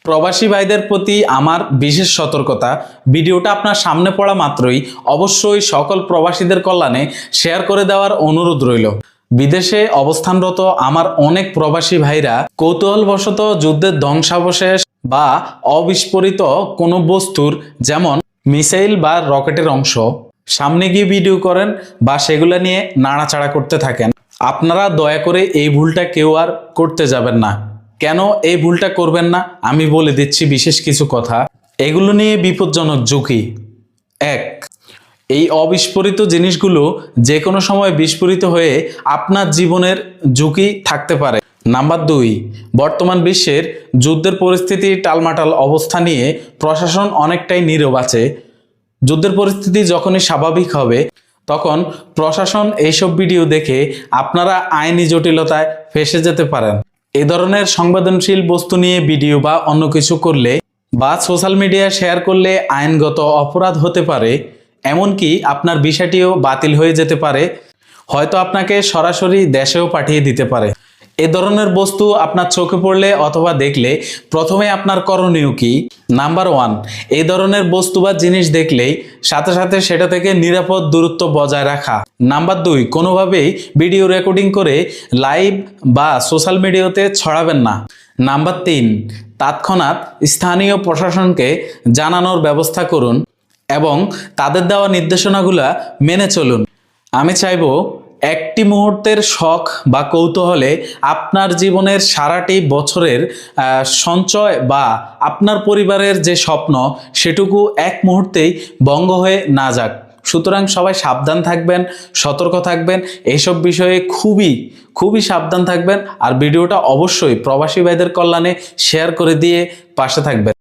প্রবাসী ভাইদের প্রতি আমার বিশেষ সতর্কতা, ভিডিওটা আপনার সামনে পড়া মাত্রই অবশ্যই সকল প্রবাসীদের কল্যাণে শেয়ার করে দেওয়ার অনুরোধ রইল। বিদেশে অবস্থানরত আমার অনেক প্রবাসী ভাইরা কৌতূহলবশত যুদ্ধের ধ্বংসাবশেষ বা অবিস্ফোরিত কোনো বস্তুর যেমন মিসাইল বা রকেটের অংশ সামনে গিয়ে ভিডিও করেন বা সেগুলো নিয়ে নাড়াচাড়া করতে থাকেন। আপনারা দয়া করে এই ভুলটা কেউ আর করতে যাবেন না। কেন এই ভুলটা করবেন না আমি বলে দিচ্ছি বিশেষ কিছু কথা। এগুলো নিয়ে বিপজ্জনক ঝুঁকি। 1, এই অবিস্ফোরিত জিনিসগুলো যে কোনো সময় বিস্ফোরিত হয়ে আপনার জীবনের ঝুঁকি থাকতে পারে। নাম্বার 2, বর্তমান বিশ্বের যুদ্ধের পরিস্থিতি টালমাটাল অবস্থা নিয়ে প্রশাসন অনেকটাই নীরব আছে। যুদ্ধের পরিস্থিতি যখনই স্বাভাবিক হবে তখন প্রশাসন এইসব ভিডিও দেখে আপনারা আইনি জটিলতায় ফেঁসে যেতে পারেন। এ ধরনের সংবেদনশীল বস্তু নিয়ে ভিডিও বা অন্য কিছু করলে বা সোশ্যাল মিডিয়ায় শেয়ার করলে আইনগত অপরাধ হতে পারে, এমনকি আপনার ভিসাটিও বাতিল হয়ে যেতে পারে, হয়তো আপনাকে সরাসরি দেশেও পাঠিয়ে দিতে পারে। এ ধরনের বস্তু আপনার চোখে পড়লে অথবা দেখলে প্রথমে আপনার করণীয় কি? নাম্বার 1, এই ধরনের বস্তু বা জিনিস দেখলেই সাথে সাথে সেটা থেকে নিরাপদ দূরত্ব বজায় রাখা। নাম্বার 2, কোনোভাবেই ভিডিও রেকর্ডিং করে লাইভ বা সোশ্যাল মিডিয়াতে ছড়াবেন না। নাম্বার 3, তৎক্ষণাৎ স্থানীয় প্রশাসনকে জানানোর ব্যবস্থা করুন এবং তাদের দেওয়া নির্দেশনাগুলো মেনে চলুন। আমি চাইবো একটি মুহূর্তের শখ বা কৌতূহলে আপনার জীবনের সারাটি বছরের সঞ্চয় বা আপনার পরিবারের যে স্বপ্ন সেটুকু এক মুহূর্তেই ভঙ্গ হয়ে না যাক। সুতরাং সবাই সাবধান থাকবেন, সতর্ক থাকবেন, এইসব বিষয়ে খুবই সাবধান থাকবেন। আর ভিডিওটা অবশ্যই প্রবাসী ভাইদের কল্যাণে শেয়ার করে দিয়ে পাশে থাকবেন।